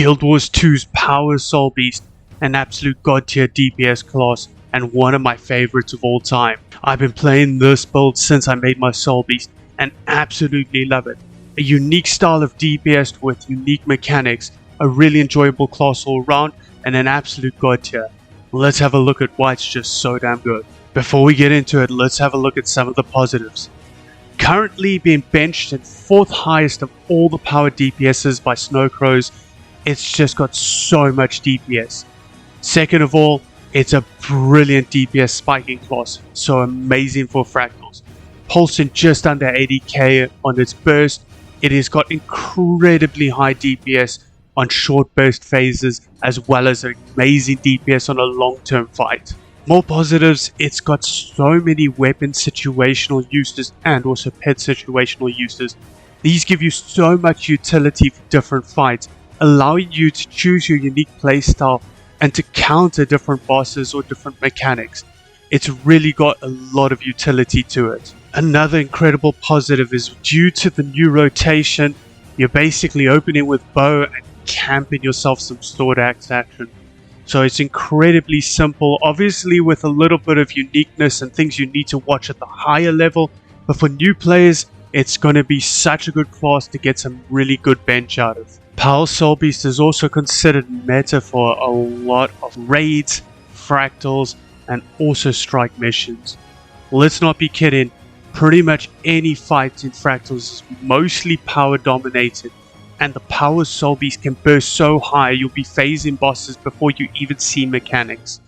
Guild Wars 2's Power Soul Beast, an absolute god tier DPS class and one of my favorites of all time. I've been playing this build since I made my Soul Beast and absolutely love it. A unique style of DPS with unique mechanics, a really enjoyable class all around, and an absolute god tier. Let's have a look at why it's just so damn good. Before we get into it, let's have a look at some of the positives. Currently being benched at 4th highest of all the power DPSs by Snowcrows, it's just got so much DPS. Second of all, it's a brilliant DPS spiking class, so amazing for fractals. Pulsing just under 80k on its burst, it has got incredibly high DPS on short burst phases as well as amazing DPS on a long-term fight. More positives, it's got so many weapon situational uses and also pet situational uses. These give you so much utility for different fights, allowing you to choose your unique playstyle and to counter different bosses or different mechanics. It's really got a lot of utility to it. Another incredible positive is due to the new rotation, you're basically opening with bow and camping yourself some sword axe action. So it's incredibly simple, obviously with a little bit of uniqueness and things you need to watch at the higher level, but for new players, it's going to be such a good class to get some really good bench out of. Power Soul Beast is also considered meta for a lot of raids, fractals, and also strike missions. Let's not be kidding, pretty much any fight in fractals is mostly power dominated, and the Power Soul Beast can burst so high you'll be phasing bosses before you even see mechanics.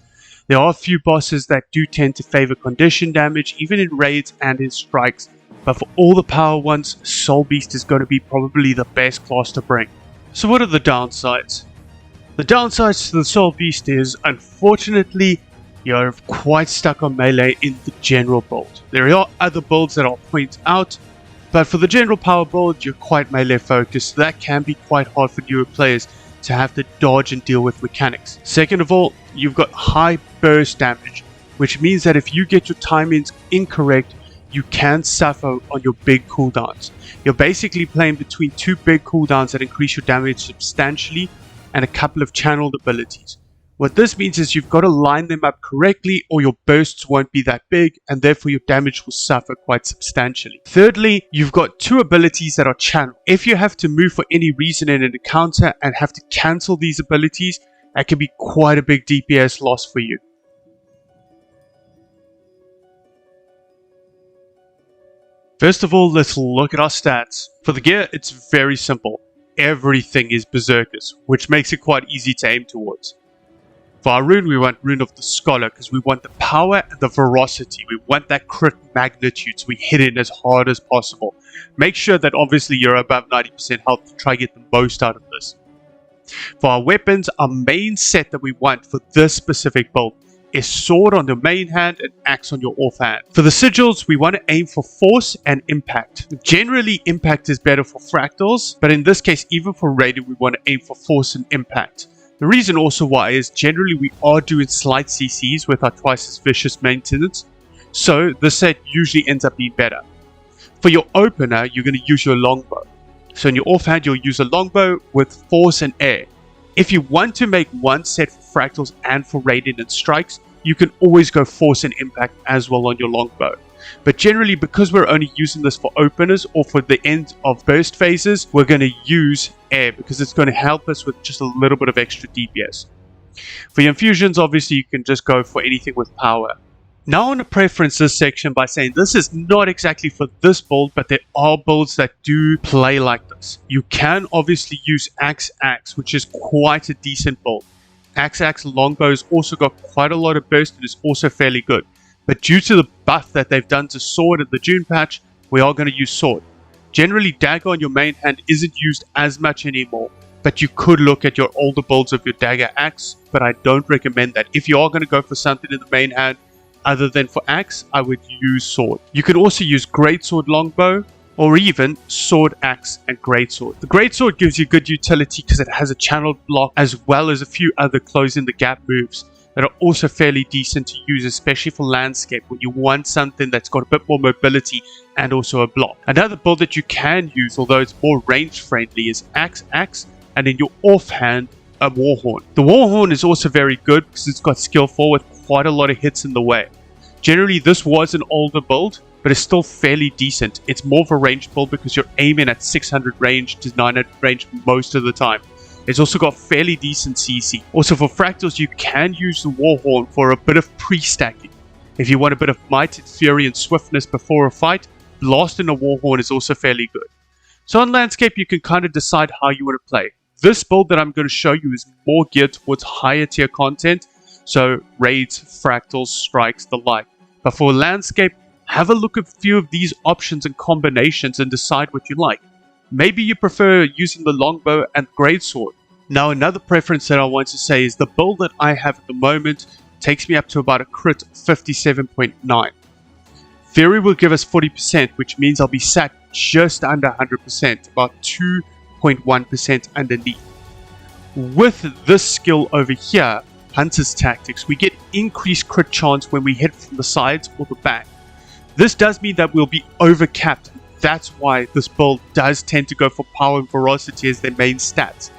There are a few bosses that do tend to favor condition damage, even in raids and in strikes, but for all the power ones, Soul Beast is going to be probably the best class to bring. So what are the downsides? The downsides to the Soul Beast is, unfortunately, you're quite stuck on melee in the general build. There are other builds that I'll point out, but for the general power build, you're quite melee focused, so that can be quite hard for newer players to have to dodge and deal with mechanics. Second of all, you've got high burst damage, which means that if you get your timings incorrect, you can suffer on your big cooldowns. You're basically playing between two big cooldowns that increase your damage substantially and a couple of channeled abilities. What this means is you've got to line them up correctly or your bursts won't be that big and therefore your damage will suffer quite substantially. Thirdly, you've got two abilities that are channeled. If you have to move for any reason in an encounter and have to cancel these abilities, that can be quite a big DPS loss for you. First of all, let's look at our stats. For the gear, it's very simple. Everything is Berserkers, which makes it quite easy to aim towards. For our rune, we want Rune of the Scholar because we want the power and the ferocity. We want that crit magnitude so we hit it as hard as possible. Make sure that obviously you're above 90% health to try to get the most out of this. For our weapons, our main set that we want for this specific build is sword on the main hand and axe on your offhand. For the sigils, we want to aim for force and impact. Generally, impact is better for fractals, but in this case, even for raiding, we want to aim for force and impact. The reason also why is generally we are doing slight CCs with our twice as vicious maintenance, so the set usually ends up being better. For your opener, you're going to use your longbow. So in your offhand, you'll use a longbow with force and air. If you want to make one set for fractals and for raiding and strikes, you can always go force and impact as well on your longbow. But generally, because we're only using this for openers or for the end of burst phases, we're going to use air because it's going to help us with just a little bit of extra DPS. For your infusions, obviously, you can just go for anything with power. Now I want to preference this section by saying this is not exactly for this build, but there are builds that do play like this. You can obviously use Axe, which is quite a decent build. Axe Longbow's also got quite a lot of burst and is also fairly good. But due to the buff that they've done to sword in the June patch, we are going to use sword. Generally, dagger on your main hand isn't used as much anymore, but you could look at your older builds of your dagger axe, but I don't recommend that. If you are going to go for something in the main hand, other than for axe, I would use sword. You can also use greatsword longbow, or even sword, axe, and greatsword. The greatsword gives you good utility because it has a channeled block as well as a few other closing the gap moves that are also fairly decent to use, especially for landscape when you want something that's got a bit more mobility and also a block. Another build that you can use, although it's more range friendly, is Axe and in your offhand, a Warhorn. The Warhorn is also very good because it's got skill 4 with quite a lot of hits in the way. Generally, this was an older build, but it's still fairly decent. It's more of a ranged build because you're aiming at 600 range to 900 range most of the time. It's also got fairly decent CC. Also for fractals, you can use the Warhorn for a bit of pre-stacking. If you want a bit of might, fury, and swiftness before a fight, blasting a Warhorn is also fairly good. So on landscape, you can kind of decide how you want to play. This build that I'm going to show you is more geared towards higher tier content, so raids, fractals, strikes, the like. But for landscape, have a look at a few of these options and combinations and decide what you like. Maybe you prefer using the longbow and greatsword. Now another preference that I want to say is the build that I have at the moment takes me up to about a crit 57.9. Fury will give us 40%, which means I'll be sat just under 100%, about 2.1% underneath. With this skill over here, Hunter's Tactics, we get increased crit chance when we hit from the sides or the back. This does mean that we'll be overcapped. That's why this build does tend to go for power and ferocity as their main stats.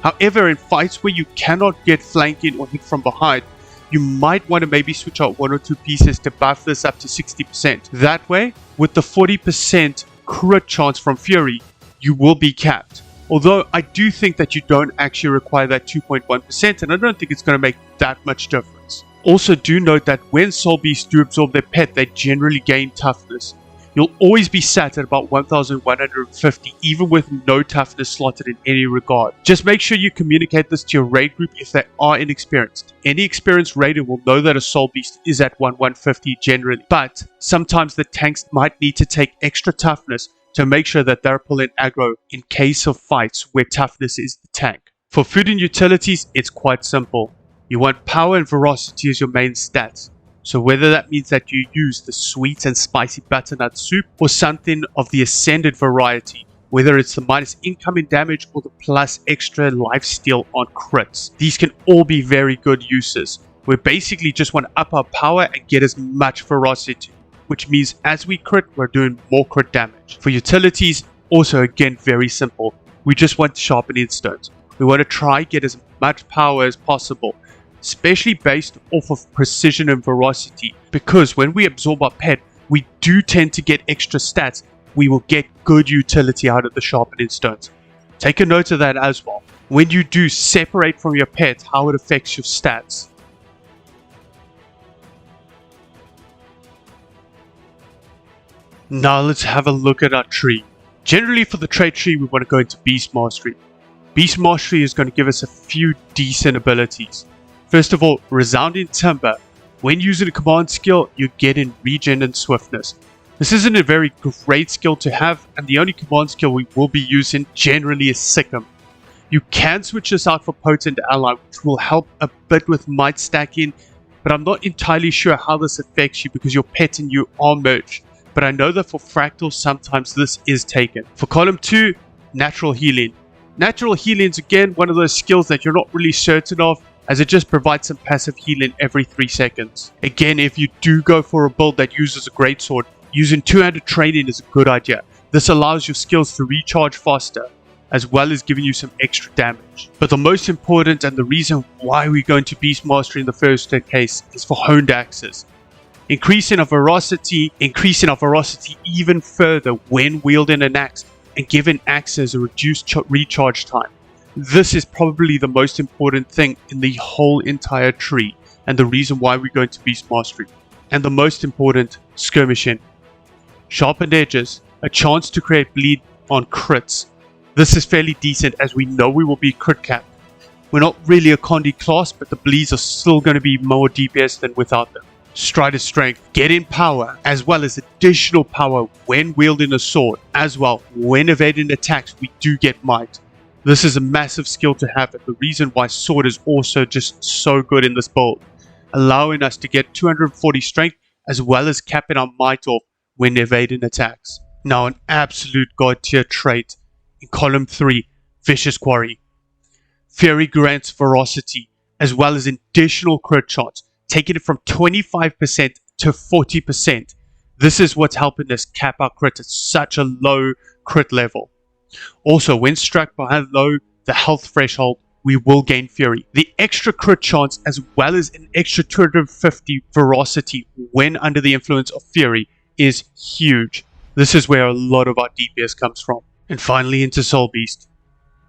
However, in fights where you cannot get flanking or hit from behind, you might want to maybe switch out 1 or 2 pieces to buff this up to 60%. That way, with the 40% crit chance from Fury, you will be capped. Although I do think that you don't actually require that 2.1%, and I don't think it's going to make that much difference. Also do note that when Soul Beasts do absorb their pet, they generally gain toughness. You'll always be sat at about 1150, even with no toughness slotted in any regard. Just make sure you communicate this to your raid group if they are inexperienced. Any experienced raider will know that a Soul Beast is at 1150 generally, but sometimes the tanks might need to take extra toughness to make sure that they're pulling aggro in case of fights where toughness is the tank. For food and utilities, it's quite simple. You want power and ferocity as your main stats. So whether that means that you use the sweet and spicy butternut soup or something of the ascended variety, whether it's the minus incoming damage or the plus extra lifesteal on crits. These can all be very good uses. We basically just want to up our power and get as much ferocity, which means as we crit, we're doing more crit damage. For utilities, also again very simple. We just want sharpening stones. We want to try get as much power as possible, especially based off of precision and ferocity, because when we absorb our pet, we do tend to get extra stats. We will get good utility out of the sharpening stones. Take a note of that as well. When you do separate from your pet, how it affects your stats. Now let's have a look at our tree. Generally for the trait tree, we want to go into Beast Mastery. Beast Mastery is going to give us a few decent abilities. First of all, Resounding Timber. When using a command skill, you get in regen and swiftness. This isn't a very great skill to have, and the only command skill we will be using generally is Sikkim. You can switch this out for Potent Ally, which will help a bit with might stacking, but I'm not entirely sure how this affects you because your pet and you are merged. But I know that for fractals, sometimes this is taken. For column 2, Natural Healing. Natural Healing is again one of those skills that you're not really certain of, as it just provides some passive healing every 3 seconds. Again, if you do go for a build that uses a greatsword, using 200 training is a good idea. This allows your skills to recharge faster, as well as giving you some extra damage. But the most important and the reason why we're going to Beast Mastery in the first case is for honed axes. Increasing our ferocity even further when wielding an axe, and giving axes a reduced recharge time. This is probably the most important thing in the whole entire tree, and the reason why we're going to Beast Mastery. And the most important, Skirmishing. Sharpened edges, a chance to create bleed on crits. This is fairly decent as we know we will be crit capped. We're not really a Condi class, but the bleeds are still going to be more DPS than without them. Strider Strength, get in power, as well as additional power when wielding a sword. As well, when evading attacks, we do get might. This is a massive skill to have, and the reason why sword is also just so good in this build, allowing us to get 240 strength as well as capping our might off when evading attacks. Now an absolute god tier trait in column 3, Vicious Quarry. Fury grants ferocity as well as additional crit chance, taking it from 25% to 40%. This is what's helping us cap our crit at such a low crit level. Also, when struck by a low the health threshold, we will gain Fury. The extra crit chance as well as an extra 250 ferocity when under the influence of Fury is huge. This is where a lot of our DPS comes from. And finally into Soul Beast.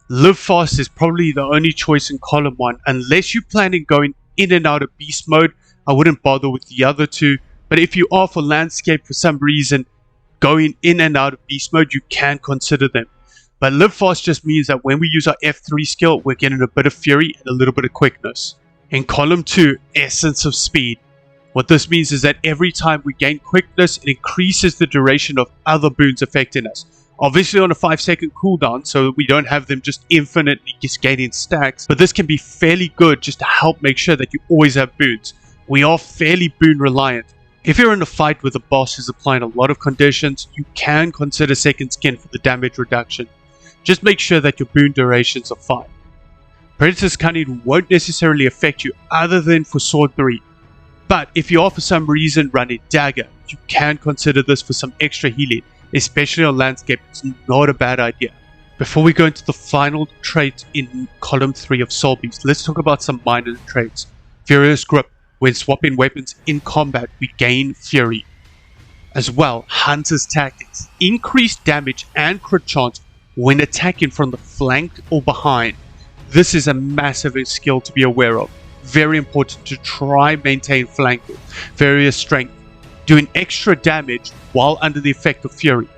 Live Fast is probably the only choice in column 1 unless you're planning going in and out of beast mode. I wouldn't bother with the other two, but if you are for landscape for some reason going in and out of beast mode, you can consider them. But Live Fast just means that when we use our F3 skill, we're getting a bit of fury and a little bit of quickness. In column 2, Essence of Speed. What this means is that every time we gain quickness, it increases the duration of other boons affecting us. Obviously on a 5-second cooldown, so that we don't have them just infinitely just gaining stacks, but this can be fairly good just to help make sure that you always have boons. We are fairly boon reliant. If you're in a fight with a boss who's applying a lot of conditions, you can consider Second Skin for the damage reduction. Just make sure that your boon durations are fine. Predator's Cunning won't necessarily affect you other than for Sword 3. But if you are for some reason running Dagger, you can consider this for some extra healing, especially on landscape. It's not a bad idea. Before we go into the final trait in column 3 of Soul Beast, let's talk about some minor traits. Furious Grip. When swapping weapons in combat, we gain Fury. As well, Hunter's Tactics. Increased damage and crit chance when attacking from the flank or behind. This is a massive skill to be aware of. Very important to try maintain flanking. Various strength. Doing extra damage while under the effect of Fury.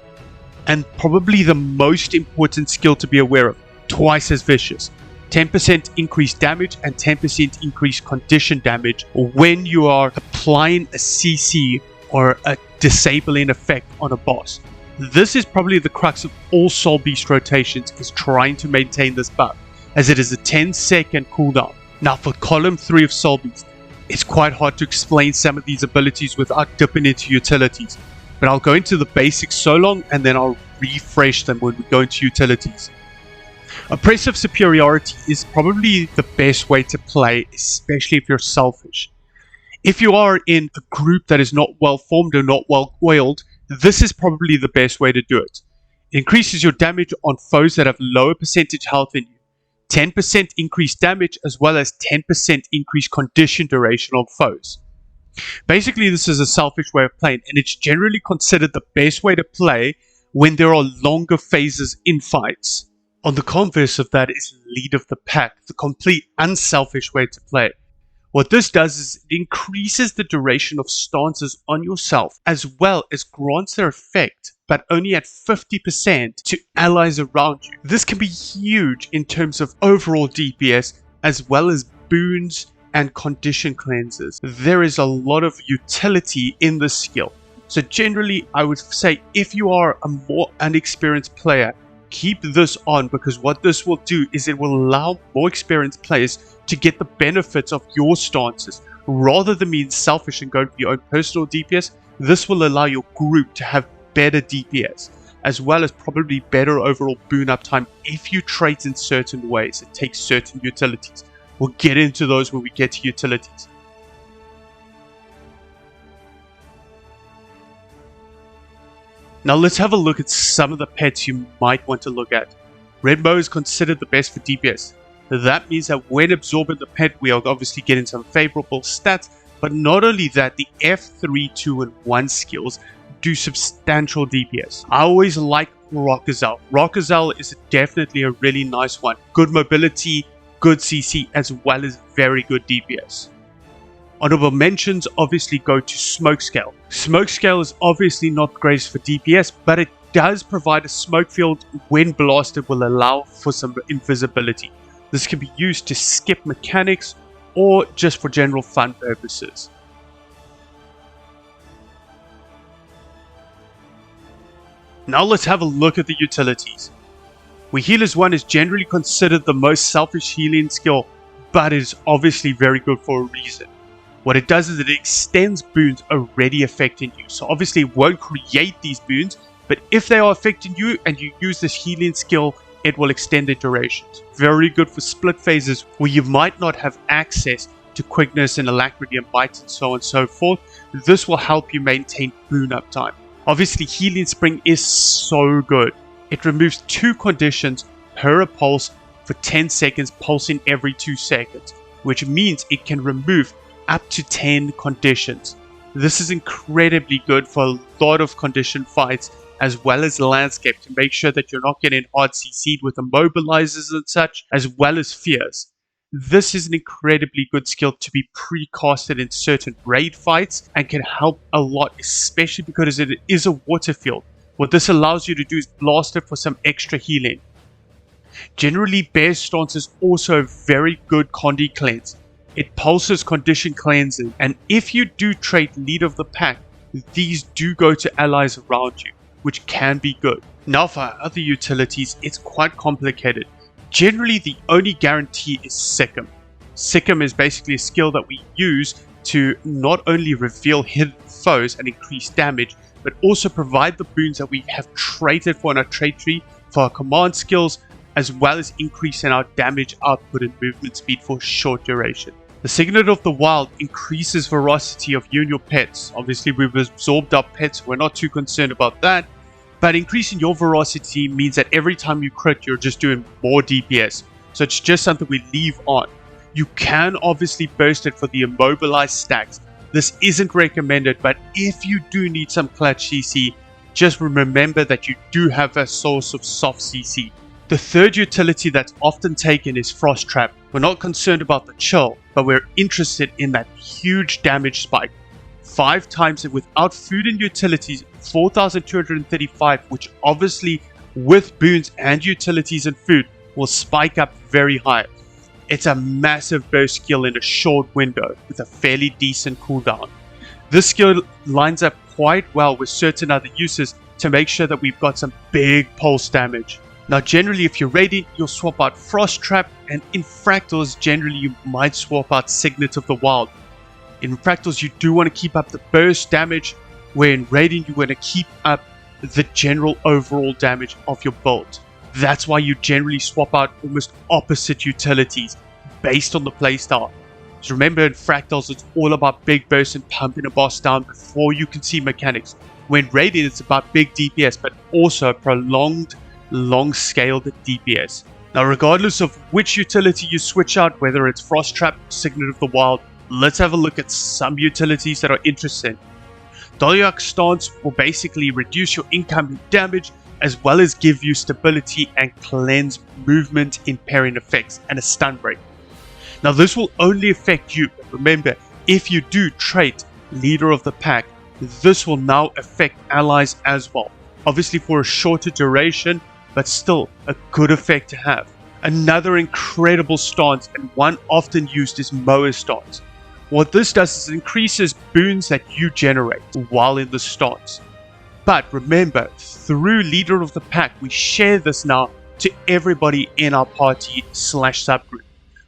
And probably the most important skill to be aware of. Twice as vicious. 10% increased damage and 10% increased condition damage when you are applying a CC or a disabling effect on a boss. This is probably the crux of all Soul Beast rotations, is trying to maintain this buff, as it is a 10-second cooldown. Now for column 3 of Soul Beast, it's quite hard to explain some of these abilities without dipping into utilities, but I'll go into the basics so long and then I'll refresh them when we go into utilities. Oppressive Superiority is probably the best way to play, especially if you're selfish. If you are in a group that is not well formed or not well oiled, this is probably the best way to do it. It increases your damage on foes that have lower percentage health than you. 10% increased damage as well as 10% increased condition duration on foes. Basically, this is a selfish way of playing, and it's generally considered the best way to play when there are longer phases in fights. On the converse of that is Lead of the Pack, the complete unselfish way to play. What this does is it increases the duration of stances on yourself, as well as grants their effect, but only at 50% to allies around you. This can be huge in terms of overall DPS, as well as boons and condition cleanses. There is a lot of utility in this skill. So generally, I would say if you are a more unexperienced player, keep this on, because what this will do is it will allow more experienced players to get the benefits of your stances. Rather than being selfish and going for your own personal DPS, this will allow your group to have better DPS, as well as probably better overall boon uptime if you trait in certain ways and take certain utilities. We'll get into those when we get to utilities. Now let's have a look at some of the pets you might want to look at. Red Bow is considered the best for DPS. That means that when absorbing the pet, we are obviously getting some favorable stats, but not only that, the F3, 2, and 1 skills do substantial DPS. I always like Rock Gazelle. Rock Gazelle is definitely a really nice one. Good mobility, good CC, as well as very good DPS. Honorable mentions obviously go to Smokescale. Smokescale is obviously not great for DPS, but it does provide a smoke field when blasted will allow for some invisibility. This can be used to skip mechanics or just for general fun purposes. Now let's have a look at the utilities. We Healers 1 is generally considered the most selfish healing skill, but is obviously very good for a reason. What it does is it extends boons already affecting you. So obviously it won't create these boons, but if they are affecting you and you use this healing skill, it will extend their durations. Very good for split phases where you might not have access to quickness and alacrity and might and so on and so forth. This will help you maintain boon uptime. Obviously, Healing Spring is so good. It removes 2 conditions per pulse for 10 seconds, pulsing every 2 seconds, which means it can remove up to 10 conditions. This is incredibly good for a lot of condition fights as well as landscape to make sure that you're not getting hard CC'd with immobilizers and such, as well as fears. This is an incredibly good skill to be precasted in certain raid fights and can help a lot, especially because it is a water field. What this allows you to do is blast it for some extra healing. Generally, Bear Stance is also a very good Condi cleanse. It pulses condition cleansing, and if you do trait lead of the pack, these do go to allies around you, which can be good. Now for our other utilities, it's quite complicated. Generally, the only guarantee is Sikkim. Sikkim is basically a skill that we use to not only reveal hidden foes and increase damage, but also provide the boons that we have traded for in our trait tree for our command skills, as well as increasing our damage output and movement speed for short duration. The Signet of the Wild increases velocity of you and your pets. Obviously, we've absorbed our pets, we're not too concerned about that. But increasing your velocity means that every time you crit, you're just doing more DPS. So it's just something we leave on. You can obviously burst it for the immobilized stacks. This isn't recommended, but if you do need some clutch CC, just remember that you do have a source of soft CC. The third utility that's often taken is Frost Trap. We're not concerned about the chill, but we're interested in that huge damage spike. 5 times it without food and utilities, 4,235, which obviously with boons and utilities and food will spike up very high. It's a massive burst skill in a short window with a fairly decent cooldown. This skill lines up quite well with certain other uses to make sure that we've got some big pulse damage. Now generally if you're raiding, you'll swap out Frost Trap, and in Fractals generally you might swap out Signet of the Wild. In Fractals you do want to keep up the burst damage, where in raiding you want to keep up the general overall damage of your build. That's why you generally swap out almost opposite utilities based on the playstyle. So remember in Fractals it's all about big burst and pumping a boss down before you can see mechanics. When raiding it's about big DPS but also prolonged long-scaled DPS. Now regardless of which utility you switch out, whether it's Frost Trap or Signet of the Wild, let's have a look at some utilities that are interesting. Dolyak Stance will basically reduce your incoming damage as well as give you stability and cleanse movement impairing effects and a stun break. Now this will only affect you, but remember, if you do trait Leader of the Pack, this will now affect allies as well. Obviously for a shorter duration, but still a good effect to have. Another incredible stance and one often used is Mower Stance. What this does is it increases boons that you generate while in the stance. But remember, through Leader of the Pack, we share this now to everybody in our party / subgroup.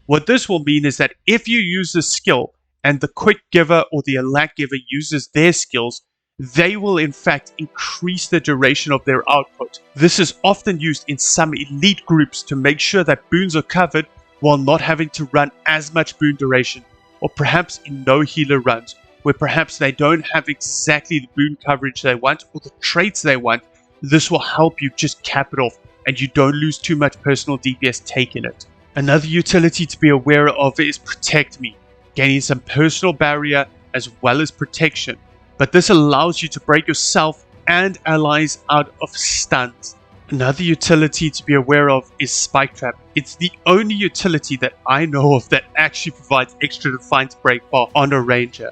What this will mean is that if you use this skill and the Quick Giver or the Alack Giver uses their skills, they will in fact increase the duration of their output. This is often used in some elite groups to make sure that boons are covered while not having to run as much boon duration, or perhaps in no healer runs, where perhaps they don't have exactly the boon coverage they want or the traits they want. This will help you just cap it off and you don't lose too much personal DPS taking it. Another utility to be aware of is Protect Me, gaining some personal barrier as well as protection. But this allows you to break yourself and allies out of stuns. Another utility to be aware of is Spike Trap. It's the only utility that I know of that actually provides extra Defiance Breakbar on a ranger.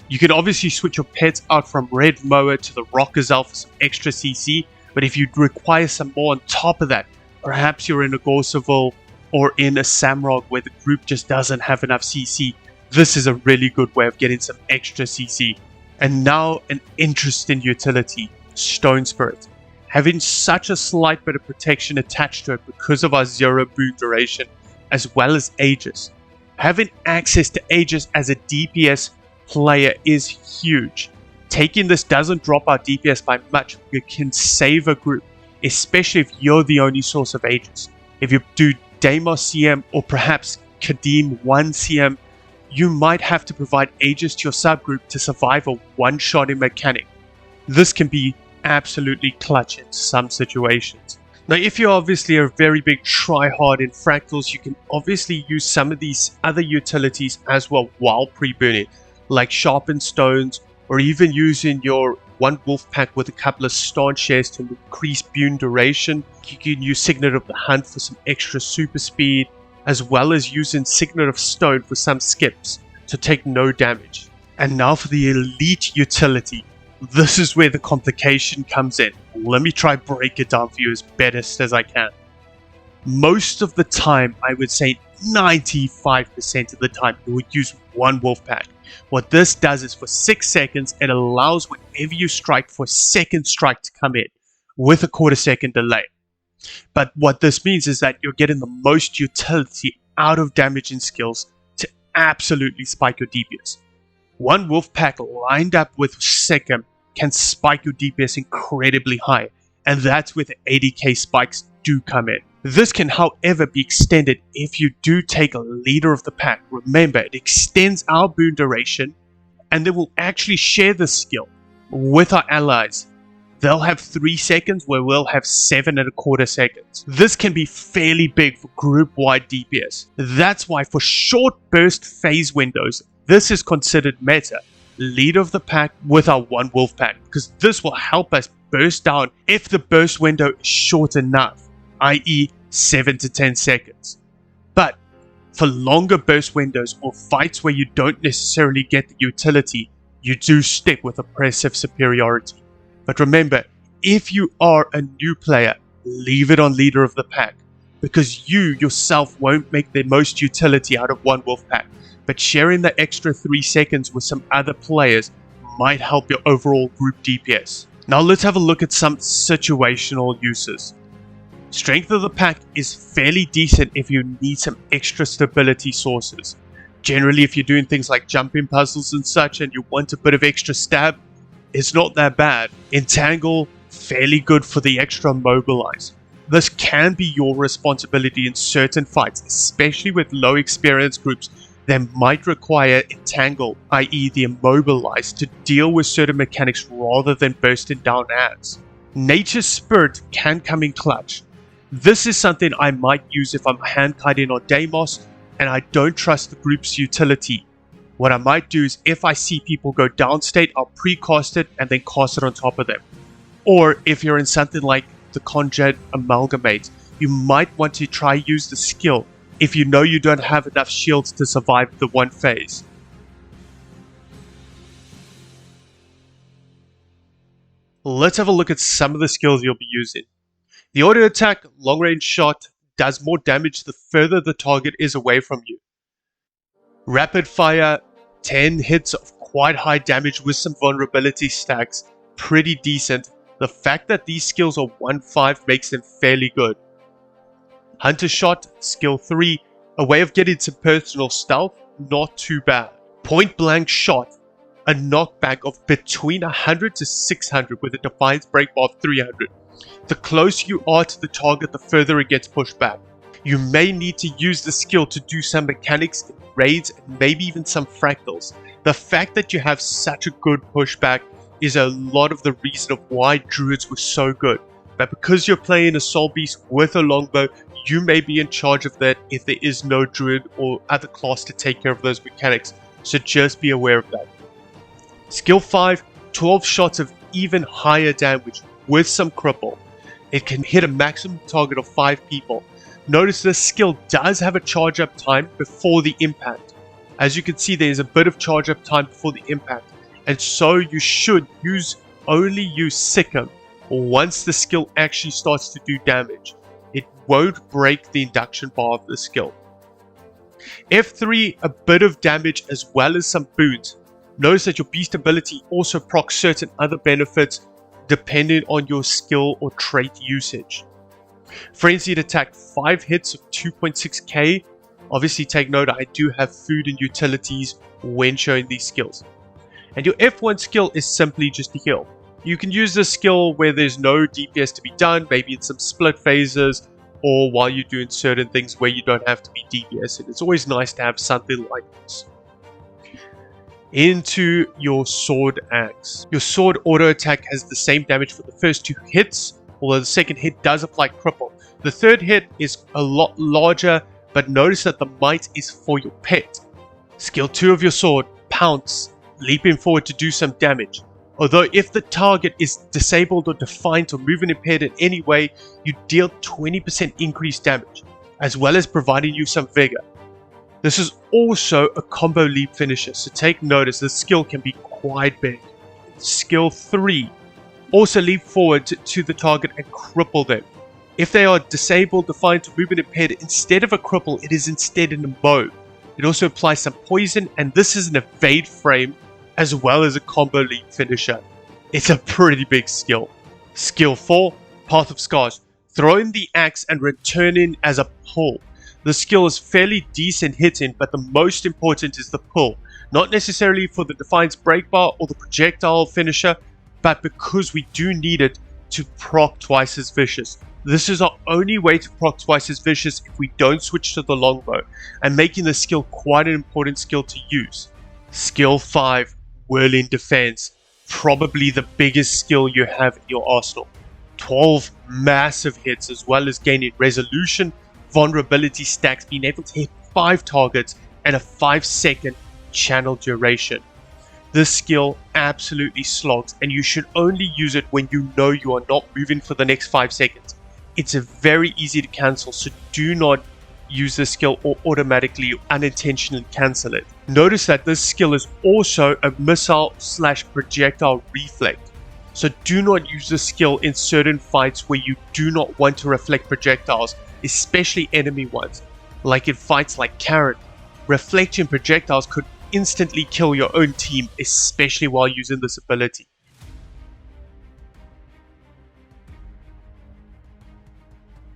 You can obviously switch your pets out from Red Mower to the Rockazel for some extra CC, but if you require some more on top of that, perhaps you're in a Gorseville or in a Samrock where the group just doesn't have enough CC, this is a really good way of getting some extra CC. And now an interesting utility, Stone Spirit. Having such a slight bit of protection attached to it because of our 0 boon duration, as well as Aegis. Having access to Aegis as a DPS player is huge. Taking this doesn't drop our DPS by much. You can save a group, especially if you're the only source of Aegis. If you do Deimos CM or perhaps Kadim 1 CM, you might have to provide Aegis to your subgroup to survive a one-shotting mechanic. This can be absolutely clutch in some situations. Now, if you obviously are a very big try-hard in fractals, you can obviously use some of these other utilities as well while pre-burning, like sharpened stones, or even using your one wolf pack with a couple of staunch shares to increase boon duration. You can use Signet of the Hunt for some extra super speed, as well as using Signet of Stone for some skips to take no damage. And now for the elite utility. This is where the complication comes in. Let me try break it down for you as best as I can. Most of the time, I would say 95% of the time, you would use one wolf pack. What this does is for 6 seconds, it allows whenever you strike for a second strike to come in with a quarter-second delay. But what this means is that you're getting the most utility out of damaging skills to absolutely spike your DPS. One wolf pack lined up with Sikkim can spike your DPS incredibly high, and that's where the 80k spikes do come in. This can, however, be extended if you do take a leader of the pack. Remember, it extends our boon duration, and then we'll actually share the skill with our allies. They'll have 3 seconds where we'll have 7.25 seconds. This can be fairly big for group-wide DPS. That's why for short burst phase windows, this is considered meta. Leader of the pack with our one wolf pack, because this will help us burst down if the burst window is short enough, i.e. 7 to 10 seconds. But for longer burst windows or fights where you don't necessarily get the utility, you do stick with oppressive superiority. But remember, if you are a new player, leave it on leader of the pack, because you yourself won't make the most utility out of one wolf pack. But sharing the extra 3 seconds with some other players might help your overall group DPS. Now let's have a look at some situational uses. Strength of the pack is fairly decent if you need some extra stability sources. Generally, if you're doing things like jumping puzzles and such and you want a bit of extra stab, it's not that bad. Entangle, fairly good for the extra mobilize. This can be your responsibility in certain fights, especially with low experience groups that might require entangle, i.e. the immobilize, to deal with certain mechanics rather than bursting down ads. Nature's Spirit can come in clutch. This is something I might use if I'm hand-kiting on Deimos and I don't trust the group's utility. What I might do is if I see people go downstate, I'll pre-cast it and then cast it on top of them. Or if you're in something like the Conjure Amalgamate, you might want to try use the skill if you know you don't have enough shields to survive the one phase. Let's have a look at some of the skills you'll be using. The auto attack long range shot does more damage the further the target is away from you. Rapid fire, 10 hits of quite high damage with some vulnerability stacks, pretty decent. The fact that these skills are 1-5 makes them fairly good. Hunter shot, skill 3, a way of getting some personal stealth, not too bad. Point blank shot, a knockback of between 100 to 600 with a defiance break bar of 300. The closer you are to the target, the further it gets pushed back. You may need to use the skill to do some mechanics, raids, and maybe even some fractals. The fact that you have such a good pushback is a lot of the reason of why druids were so good. But because you're playing a soul beast with a longbow, you may be in charge of that if there is no druid or other class to take care of those mechanics, so just be aware of that. Skill 5, 12 shots of even higher damage with some cripple. It can hit a maximum target of 5 people. Notice this skill does have a charge up time before the impact. As you can see, there's a bit of charge up time before the impact, and so you should only use Sikkim once the skill actually starts to do damage. It won't break the induction bar of the skill. F3, a bit of damage as well as some boons. Notice that your beast ability also procs certain other benefits depending on your skill or trait usage. Frenzied attack, 5 hits of 2.6k. Obviously take note, I do have food and utilities when showing these skills. And your F1 skill is simply just to heal. You can use this skill where there's no DPS to be done, maybe in some split phases, or while you're doing certain things where you don't have to be DPS. And it's always nice to have something like this. Into your sword axe. Your sword auto attack has the same damage for the first 2 hits, although the second hit does apply cripple. The third hit is a lot larger, but notice that the might is for your pet. Skill 2 of your sword, Pounce, leaping forward to do some damage. Although if the target is disabled or defined or movement impaired in any way, you deal 20% increased damage, as well as providing you some vigor. This is also a combo leap finisher, so take notice this skill can be quite big. Skill 3, also leap forward to the target and cripple them. If they are disabled, defined, or movement impaired, instead of a cripple, it is instead an bow. It also applies some poison, and this is an evade frame, as well as a combo leap finisher. It's a pretty big skill. Skill 4, Path of Scars. Throw in the axe and return in as a pull. The skill is fairly decent hitting, but the most important is the pull. Not necessarily for the Defiance break bar or the projectile finisher, but because we do need it to proc twice as vicious. This is our only way to proc twice as vicious if we don't switch to the longbow, and making the skill quite an important skill to use. Skill 5, Whirling Defense. Probably the biggest skill you have in your arsenal. 12 massive hits, as well as gaining resolution, vulnerability stacks, being able to hit 5 targets, and a 5-second channel duration. This skill absolutely slogs, and you should only use it when you know you are not moving for the next 5 seconds. It's very easy to cancel, so do not use this skill or automatically unintentionally cancel it. Notice that this skill is also a missile/projectile reflect, so do not use this skill in certain fights where you do not want to reflect projectiles, especially enemy ones. Like in fights like Karen, reflecting projectiles could instantly kill your own team, especially while using this ability.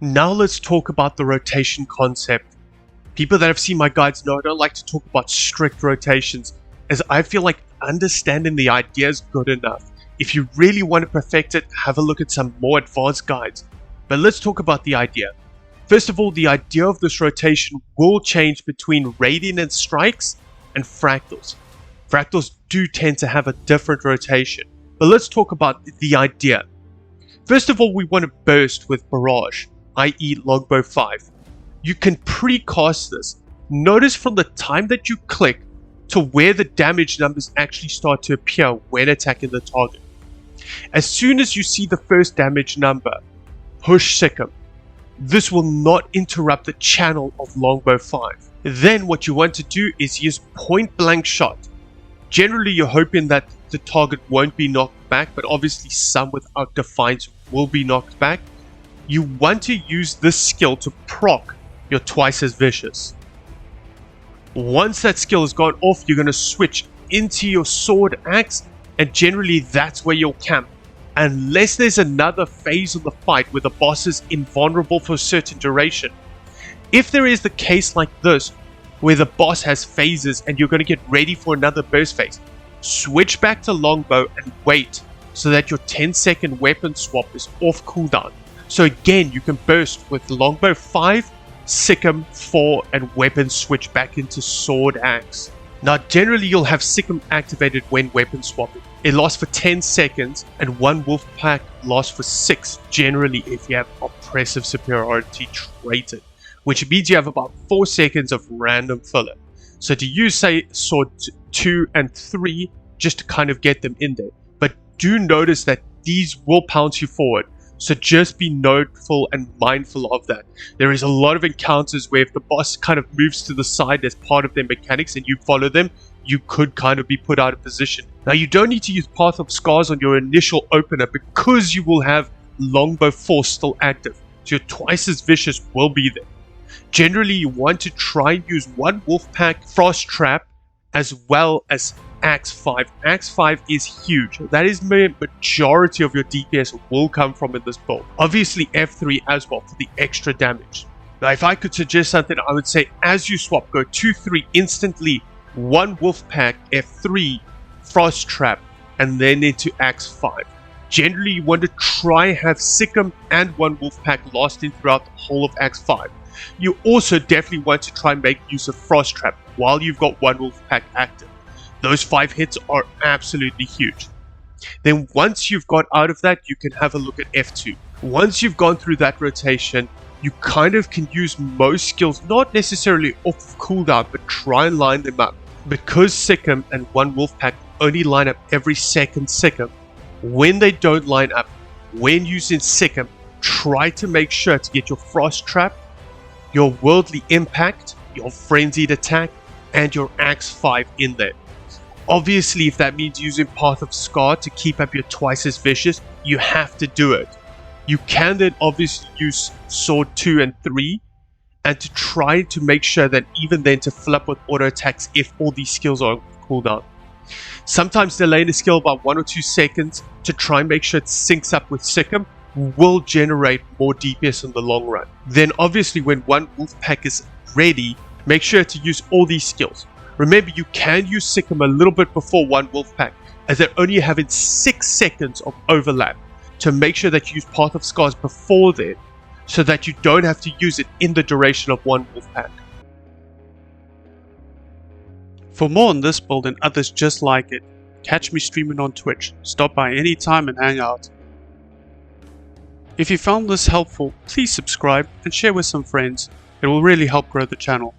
Now let's talk about the rotation concept. People that have seen my guides know I don't like to talk about strict rotations, as I feel like understanding the idea is good enough. If you really want to perfect it, have a look at some more advanced guides. But let's talk about the idea. First of all, the idea of this rotation will change between radiant strikes and fractals. Fractals do tend to have a different rotation, but let's talk about the idea. First of all, we want to burst with barrage, i.e. longbow 5. You can pre-cast this. Notice from the time that you click to where the damage numbers actually start to appear when attacking the target. As soon as you see the first damage number, push Sikkim. This will not interrupt the channel of longbow 5. Then what you want to do is use point blank shot. Generally you're hoping that the target won't be knocked back, but obviously some without Defiance will be knocked back. You want to use this skill to proc your twice as vicious. Once that skill has gone off, you're going to switch into your sword axe, and generally that's where you'll camp. Unless there's another phase of the fight where the boss is invulnerable for a certain duration. If there is the case like this, where the boss has phases and you're going to get ready for another burst phase, switch back to longbow and wait so that your 10-second weapon swap is off cooldown. So again, you can burst with longbow 5, Sikkim 4, and weapon switch back into sword axe. Now generally you'll have Sikkim activated when weapon swapping. It lasts for 10 seconds and one wolf pack lasts for 6 generally if you have oppressive superiority traded, which means you have about 4 seconds of random filler. So to use say sword 2 and 3 just to kind of get them in there. But do notice that these will pounce you forward. So just be noteful and mindful of that. There is a lot of encounters where if the boss kind of moves to the side as part of their mechanics and you follow them, you could kind of be put out of position. Now you don't need to use Path of Scars on your initial opener because you will have Longbow 4 still active. So your twice as vicious will be there. Generally you want to try and use one Wolfpack Frost Trap as well as Axe 5. Axe 5 is huge. That is the majority of your DPS will come from in this build. Obviously F3 as well for the extra damage. Now if I could suggest something, I would say as you swap, go 2-3 instantly, one Wolfpack F3 Frost Trap and then into Axe 5. Generally you want to try have Sikkim and one Wolfpack lasting throughout the whole of Axe 5. You also definitely want to try and make use of Frost Trap while you've got one Wolfpack active. Those 5 hits are absolutely huge. Then once you've got out of that, you can have a look at F2. Once you've gone through that rotation, you kind of can use most skills, not necessarily off cooldown, but try and line them up. Because Sikkim and one Wolfpack only line up every second Sikkim, when they don't line up, when using Sikkim, try to make sure to get your Frost Trap, your Worldly Impact, your Frenzied Attack, and your Axe 5 in there. Obviously, if that means using Path of Scar to keep up your twice as vicious, you have to do it. You can then obviously use Sword 2 and 3, and to try to make sure that even then to fill up with auto attacks if all these skills are on cooldown. Sometimes delaying a skill by 1 or 2 seconds to try and make sure it syncs up with Sikkim will generate more DPS in the long run. Then obviously when one Wolfpack is ready, make sure to use all these skills. Remember, you can use Sikkim a little bit before one Wolfpack, as they're only having 6 seconds of overlap, to make sure that you use Path of Scars before then, so that you don't have to use it in the duration of one Wolfpack. For more on this build and others just like it, catch me streaming on Twitch. Stop by anytime and hang out. If you found this helpful, please subscribe and share with some friends. It will really help grow the channel.